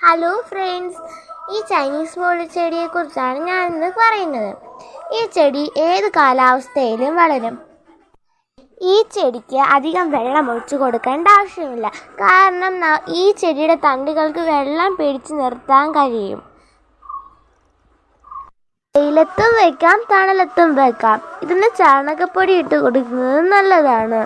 Hello friends, ഈ Chinese ball ചെടിയെക്കുറിച്ചാണ് ഞാൻ ഇന്ന് പറയുന്നത്. ഈ ചെടി ഏത് കാലാവസ്ഥയിലും വളരും. ഈ ചെടിക്ക് അധികം വെള്ളം ഒഴിച്ചു കൊടുക്കേണ്ട ആവശ്യമില്ല. കാരണം ഈ ചെടിയുടെ തണ്ടുകൾക്ക് വെള്ളം പിടിച്ചു നിർത്താൻ കഴിയും. വെയിലത്തും വെക്കാം, തണലത്തും വെക്കാം. ഇതിന് ചാണകപ്പൊടി ഇട്ട് കൊടുക്കുന്നത് നല്ലതാണ്.